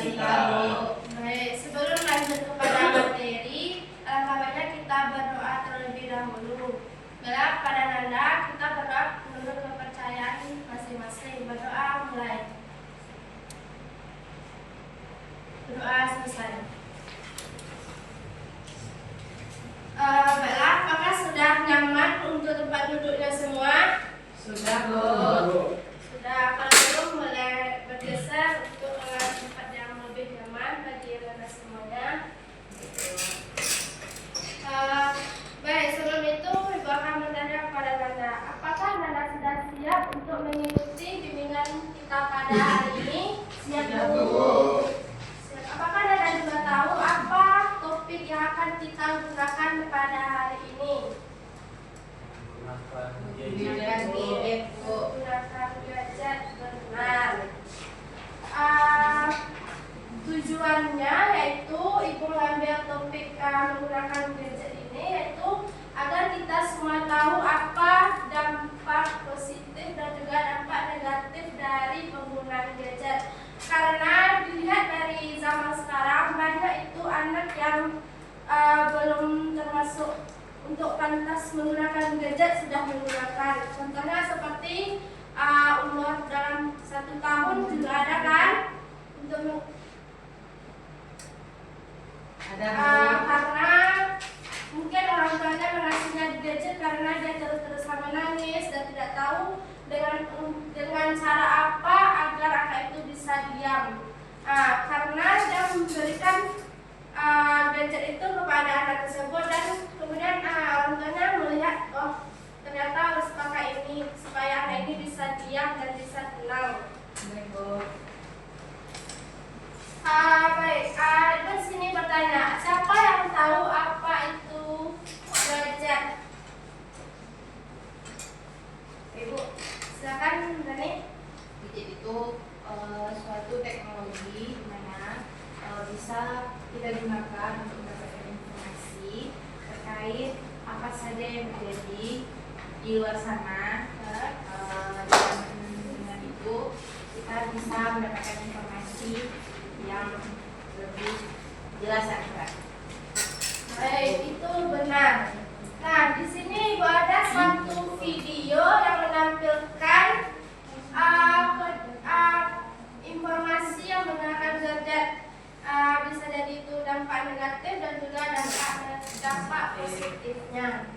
kita, Bu. Baik, sebelum lanjut kepada materi, alangkah baiknya kita berdoa terlebih dahulu. Bila pada Nanda, kita berdoa menurut kepercayaan masing-masing. Berdoa mulai. Berdoa selesai. Baiklah, apakah sudah nyaman untuk tempat duduknya semua? Sudah, Bu. Sudah, kalau belum boleh bergeser untuk tempat yang lebih nyaman bagi Anda semuanya. Baik, sebelum itu Ibu akan bertanya kepada Nanda, apakah Nanda sudah siap untuk mengikuti bimbingan kita pada hari ini? Siap, Bu. Apakah Nanda juga tahu apa topik yang akan kita gunakan pada hari ini? Gunakan gadget, Bu. Gunakan gadget, benar. Tujuannya yaitu Ibu mengambil topik menggunakan gadget ini yaitu agar kita semua tahu apa dampak positif dan juga dampak negatif dari penggunaan gadget. Karena dilihat dari zaman sekarang banyak itu anak yang belum termasuk untuk pantas menggunakan gadget sudah menggunakan. Contohnya seperti umur dalam 1 tahun juga ada kan untuk karena mungkin orang tuanya mengasihnya di gadget karena dia terus-terusan menangis dan tidak tahu dengan cara apa agar anak itu bisa diam. Karena dia memberikan gadget itu kepada anak tersebut dan kemudian orang tuanya melihat, oh ternyata harus pakai ini supaya anak ini bisa diam dan bisa tenang. Baik, Bu. Baik, di sini bertanya, siapa yang tahu apa itu gadget? Ibu, silakan Dani. Gadget itu suatu teknologi di mana bisa kita gunakan untuk mendapatkan informasi terkait apa saja yang terjadi di luar sana. Dengan itu kita bisa mendapatkan informasi yang lebih jelas dan akurat. Baik, itu benar. Nah, di sini Ibu ada satu video yang menampilkan informasi yang menggunakan gadget. Bisa jadi itu dampak negatif dan juga dampak positifnya.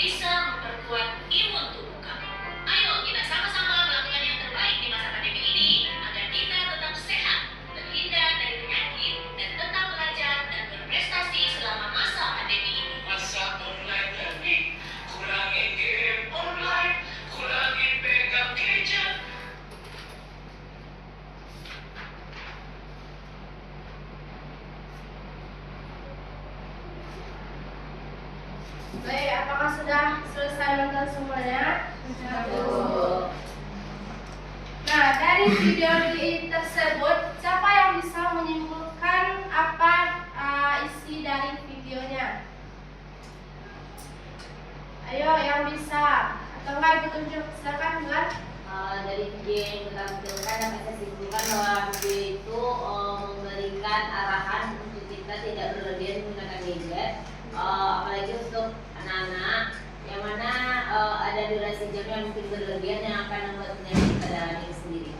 bisa memperkuat imun tubuh kamu. Ayo kita sama-sama melakukan yang terbaik di masa pandemi ini agar kita tetap sehat, terhindar dari penyakit, dan tetap belajar dan berprestasi selama masa pandemi ini. Masa online tadi, kurangi game online, kurangi pegang gadget. Baik, apakah sudah selesai nonton semuanya? Nah, dari video tersebut, siapa yang bisa menyimpulkan apa isi dari videonya? Ayo, yang bisa. Atau enggak ibu tunjuk, silakan buat. Dari video yang kita tampilkan dapat saya simpulkan bahwa video itu memberikan arahan untuk kita tidak berlebihan menggunakan gadget, apalagi untuk anak-anak yang mana ada durasi jam yang mungkin berlebihan yang akan membuat penyakit pada diri sendiri.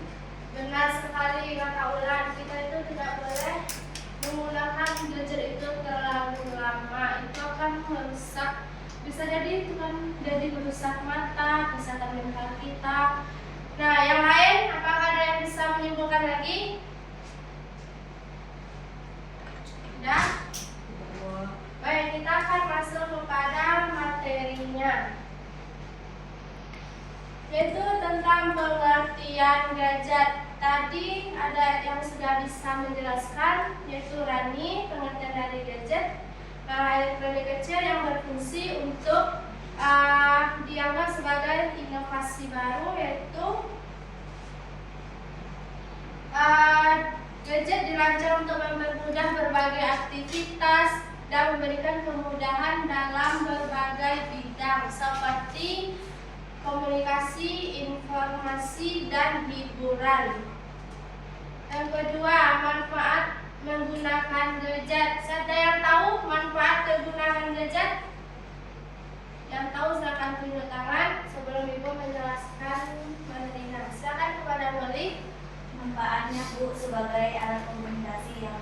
Benar sekali kata Ulan, kita itu tidak boleh menggunakan gadget itu terlalu lama. Itu akan merusak, bisa jadi itu kan jadi merusak mata, kesehatan mental kita. Nah, yang lain apakah ada yang bisa menyimpulkan lagi? Sudah? Baik, kita akan masuk kepada materinya, yaitu tentang pengertian gadget. Tadi ada yang sudah bisa menjelaskan, yaitu Rani, pengertian dari gadget, elektronik kecil yang berfungsi untuk dianggap sebagai inovasi baru, yaitu gadget dirancang untuk mempermudah berbagai aktivitas dan memberikan kemudahan dalam berbagai bidang seperti komunikasi, informasi, dan hiburan. Yang kedua, manfaat menggunakan gadget. Ada yang tahu manfaat menggunakan gadget? Yang tahu silakan tunjuk tangan sebelum ibu menjelaskan materinya. Silakan kepada Molly. Manfaatnya Bu sebagai alat komunikasi yang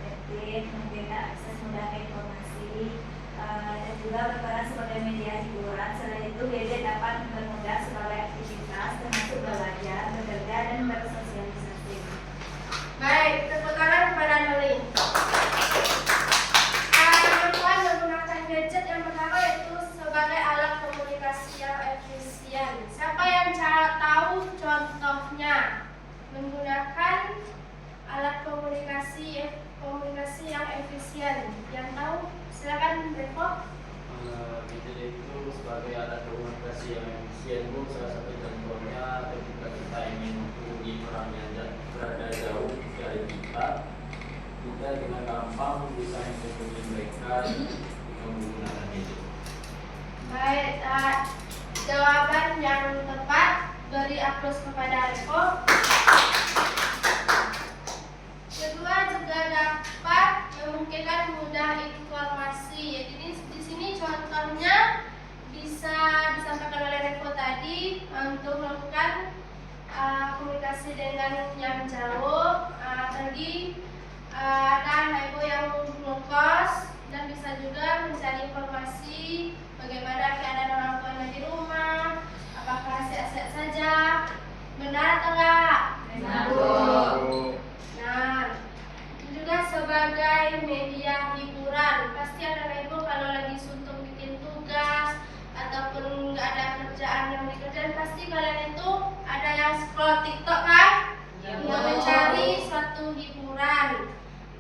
efektif, memberikan akses mudah ke informasi, dan juga berperan sebagai media hiburan. Selain itu, gadget dapat mempermudah sebagai aktivitas termasuk belajar, bekerja, dan bersosialisasi. Baik, tepuk tangan kepada Molly. Manfaat menggunakan gadget yang pertama yaitu sebagai alat komunikasi yang efisien. Siapa yang tahu contohnya menggunakan alat komunikasi yang efisien? Yang tahu silakan Revo. Gadget itu sebagai alat komunikasi yang efisien, Bu. Salah satu contohnya ketika kita ingin menghubungi orang yang berada jauh dari kita dengan gampang bisa menghubungi mereka dengan menggunakan gadget. Baik, jawaban yang tepat beri aplaus kepada Revo. Kedua, juga dapat memungkinkan mudah informasi. Jadi di sini contohnya bisa disampaikan oleh Revo tadi untuk melakukan komunikasi dengan yang jauh. Tadi ada ibu yang ngekos dan bisa juga mencari informasi bagaimana keadaan orang tuanya di rumah, apakah sehat-sehat saja. Benar atau enggak? Benar. Nah, itu juga sebagai media hiburan. Pasti ada ibu kalau lagi suntuk bikin tugas ataupun nggak ada kerjaan yang dikerjain, pasti kalian itu ada yang scroll TikTok kan? Untuk mencari suatu hiburan.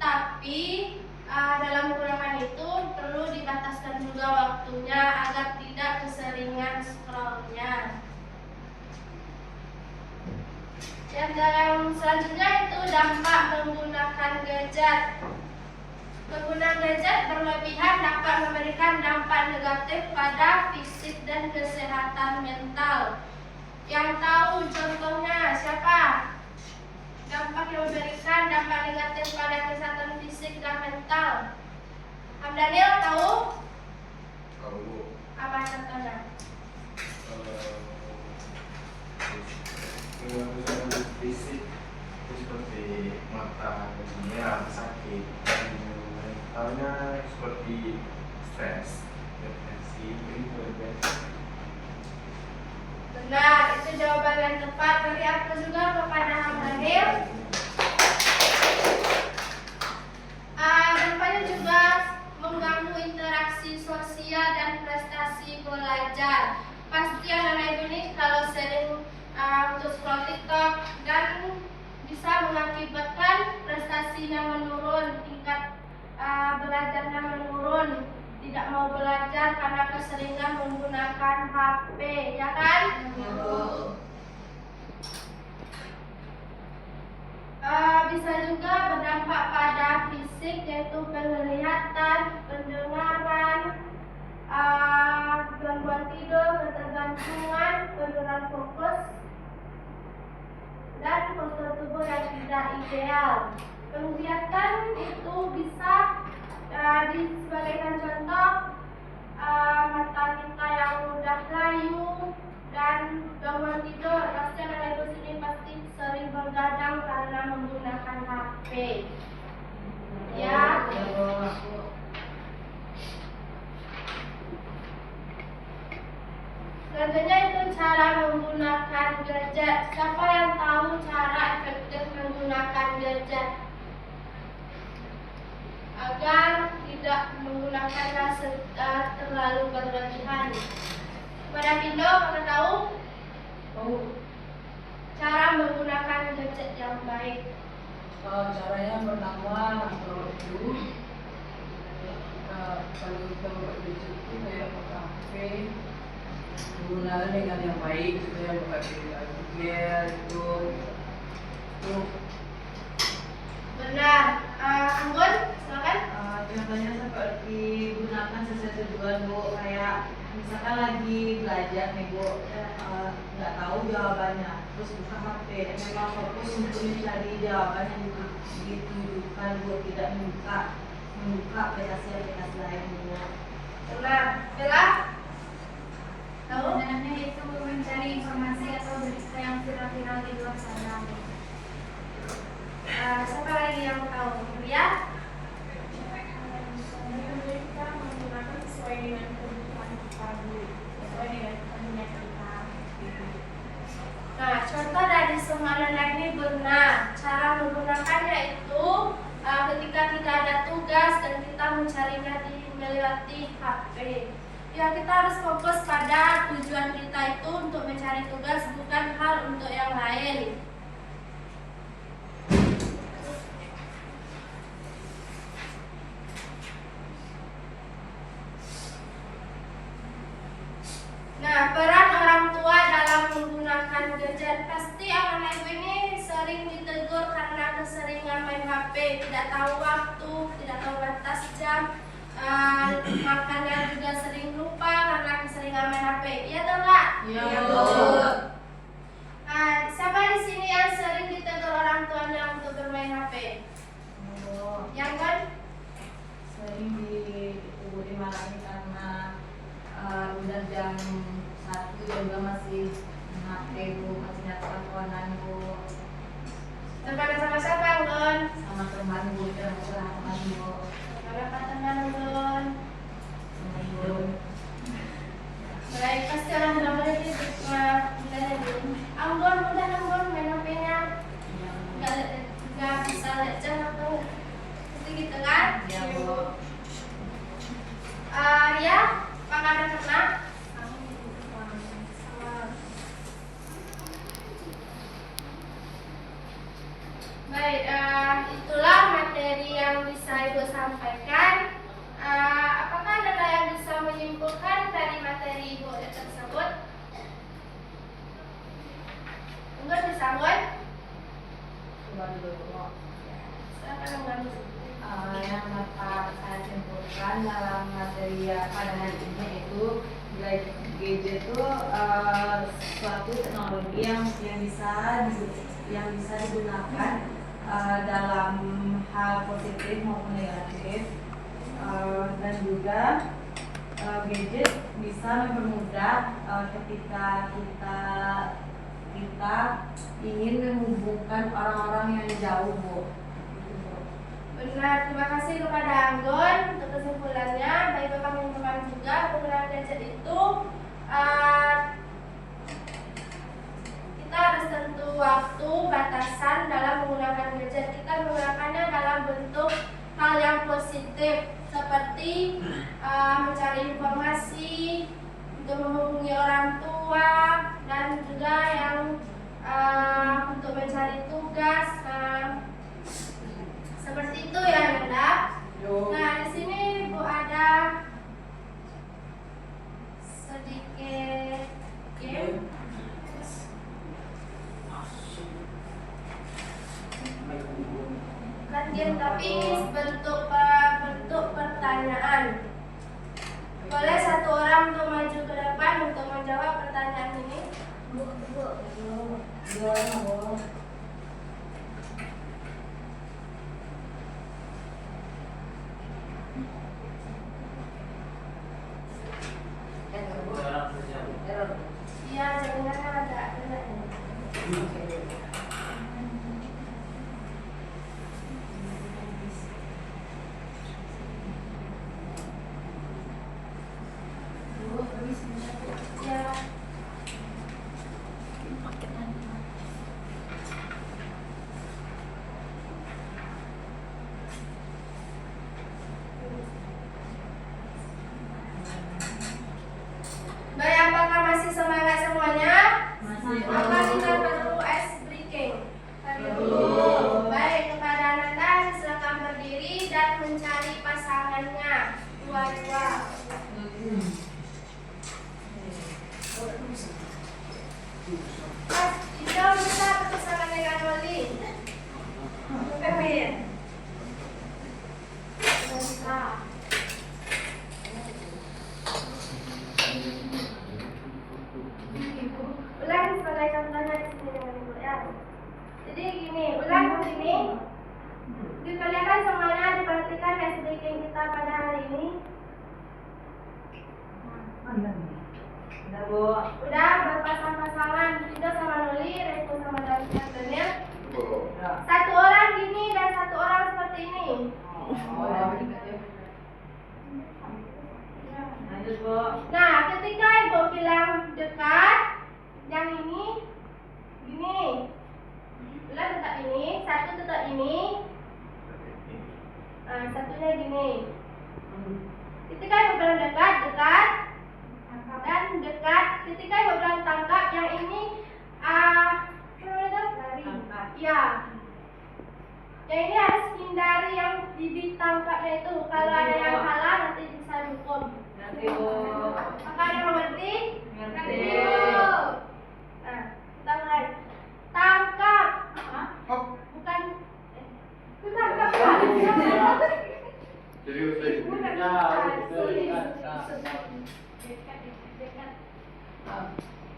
Tapi dalam menggunakan itu perlu dibataskan juga waktunya agar tidak keseringan scrollnya. Yang selanjutnya itu dampak menggunakan gadget. Penggunaan gadget berlebihan dapat memberikan dampak negatif pada fisik dan kesehatan mental. Yang tahu contohnya siapa? Dampak yang memberikan dampak negatif pada kesehatan fisik dan mental. Daniel tahu? Tahu, Bu. Apa contohnya? Kemudian fisik itu seperti mata, dunia, sakit, dan mentalnya seperti stres, depresi, ini Benar, itu jawaban yang tepat. Beri aku juga kepada Hamdanil. Nampaknya juga mengganggu interaksi sosial dan prestasi belajar. Pasti anak-anak ibu ini kalau sering untuk scroll TikTok dan bisa mengakibatkan prestasinya menurun, tingkat belajarnya menurun, tidak mau belajar karena keseringan menggunakan HP, ya kan? Bisa juga berdampak pada fisik, yaitu penglihatan, pendengaran, gangguan tidur, ketergantungan, penurunan fokus, dan postur tubuh yang tidak ideal. Penglihatan itu bisa sebagai contoh mata kita yang mudah layu dan gangguan tidur. Pasti anak ibu sini pasti sering bergadang karena menggunakan HP. Ya. Selanjutnya itu cara menggunakan gadget. Siapa yang tahu cara efektif menggunakan gadget agar tidak menggunakannya terlalu berlebihan? Kepada Pindo, mana tahu? Cara menggunakan gadget yang baik. Caranya pertama itu kalau kita buat gadget itu kayak pakai HP, menggunakan dengan yang baik, supaya pakai Google itu. Benar. Anggun, silakan. Contohnya seperti gunakan sesuai tujuan, Bu. Kayak misalkan lagi belajar nih, Bu, nggak tahu jawabannya, terus buka HP, memang fokus untuk mencari jawaban yang ditujukan, Bu, tidak membuka aplikasi-aplikasi lain, Bu. Benar. Bella? Tahu? Sebenarnya itu mencari informasi atau berita yang viral-viral di luar sana. Siapa lagi yang tahu? Ya? Kita menggunakan sesuai dengan kebutuhan kita, Bu, sesuai dengan kebutuhan kita. Nah, contoh dari semua anak ini benar. Cara menggunakannya itu ketika kita ada tugas dan kita mencarinya melewati HP. Ya, kita harus fokus pada tujuan kita itu untuk mencari tugas, bukan hal untuk yang lain. Nah, peran orang tua dalam menggunakan gadget. Pasti anak ibu ini sering ditegur karena keseringan main HP, tidak tahu waktu, tidak tahu batas jam, makannya juga sering lupa karena keseringan main HP. Iya atau enggak? Iya. Siapa di sini yang sering ditegur orang tuanya untuk bermain HP? Yang kan? Sering dimarahin karena udah jam 1 jam 2 masih HP, Bu, masih nyata teleponan, Bu. Teman sama siapa, Anggun? Sama teman, Bu, dan teman, Bu. Berapa teman, Anggun? Teman. Baik, pasti orang tua mereka itu Anggun, udah Anggun main HP-nya. Nggak bisa lihat jam atau pasti gitu kan? Iya, Bu. Ya, apakah ada pernah? Baik, itulah materi yang bisa Ibu sampaikan. Apakah ada yang bisa menyimpulkan dari materi Ibu tersebut? Enggak bisa, Anggun? Silakan, Anggun. Yang dapat saya simpulkan dalam materi pada hari ini itu gadget itu suatu teknologi yang bisa digunakan dalam hal positif maupun negatif, dan juga gadget bisa mempermudah ketika kita ingin menghubungkan orang-orang yang jauh, Bu. Benar, terima kasih kepada Anggun untuk kesimpulannya. Baik Bapak teman-teman juga, penggunaan gadget itu menjawab dan juga yang untuk mencari tugas. Seperti itu ya Nanda. Nah di sini Bu ada sedikit game. Bukan game tapi bentuk pertanyaan. Boleh satu orang untuk maju ke depan untuk menjawab pertanyaan ini. Iya, jaringannya agak enak. Ya. Baik, apakah masih semangat semuanya? Apa kita perlu ice breaking? Perlu. Baik, kepada Nanda silakan berdiri dan mencari pasangannya dua-dua. Hijau bisa bersama dengan Oli. Pemimpin. Bisa. Ulang sebagai contohnya di sini dengan Ibu ya. Jadi gini, ulang begini. Diperlihatkan semuanya, diperhatikan ice breaking kita pada hari ini. Udah Bu. Udah berpasang-pasangan, Rido sama Noli, Resto sama Daniel. Satu orang gini dan satu orang seperti ini. Lanjut Bu. Nah, ketika Ibu bilang dekat, yang ini gini. Ulang tetap ini, satu tetap ini. Satunya gini. Ketika Ibu bilang dekat, dekat. Dan dekat, ketika Ibu bilang tangkap, yang ini lari. Ya. Yang ini harus hindari yang ditangkapnya itu. Kalau ada yang kalah nanti bisa dihukum. Nanti Bu. Apakah ada yang mengerti? Ngerti. Nah, kita mulai. Tangkap. Bukan. Itu tangkap. Jadi udah.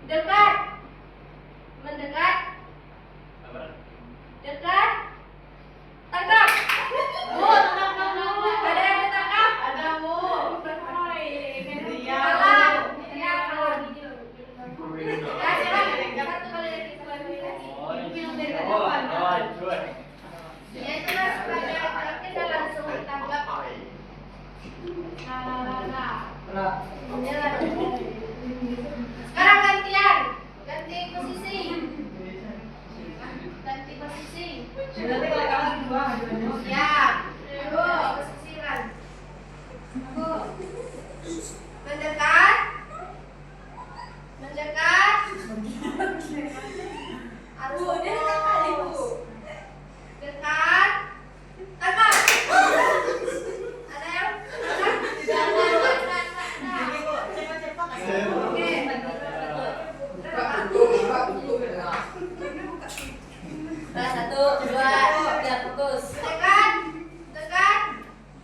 Dekat. Mendekat. Dekat. Tangkap. Bu, tangkap dulu. Ada yang ditangkap? Ada Bu. Iya. Kalah. Ya, kalah. Ya, silakan. Satu kali lagi, sekali lagi. Ya, itu lah sebagai kita langsung ditangkap. Sekarang gantian. Ganti posisi. Ganti posisi. Nanti kalau kalah dua ajuannya. Ya, dulu posisikan. Mendekat. Mendekat. Harus dekat. Tangkap. Ada yang Ini Bu, cepat-cepat. Oke. Nah, 1, 2, 3, fokus. Dekat. Dekat.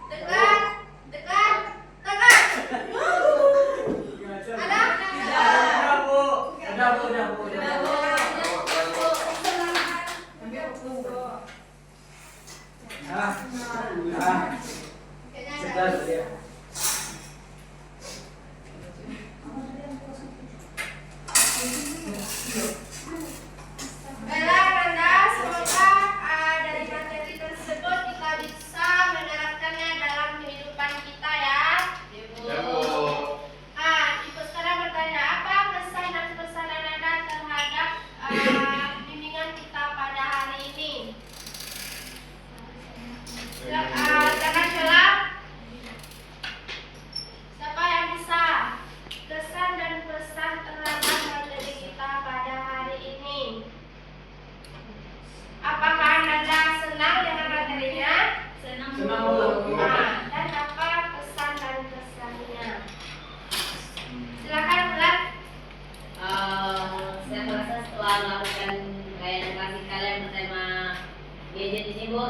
Dekat. Dekat. Tangkap. Ada? Udah Bu. Sebentar ya. Baiklah Nanda, semoga dari materi tersebut kita bisa menerapkannya dalam kehidupan kita ya. Ya Bu. Ibu sekarang bertanya, apa kesan dan pesan Nanda terhadap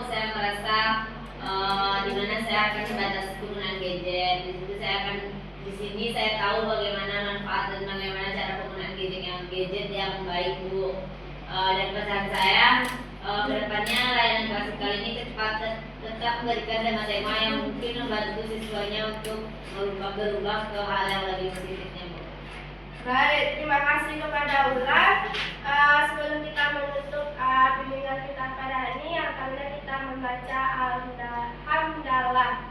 saya merasa di mana saya akan membatasi penggunaan gadget. Di sini saya tahu bagaimana manfaat dan bagaimana cara penggunaan gadget yang baik, Bu. Dan pesan saya kedepannya layanan klasik kali ini tetap memberikan tema-tema yang mungkin membantu siswanya untuk berubah ke hal yang lebih positifnya, Bu. Baik, terima kasih kepada Ulan. Sebelum kita menutup bimbingan kita pada hari ini, akan kita membaca Hamdalah.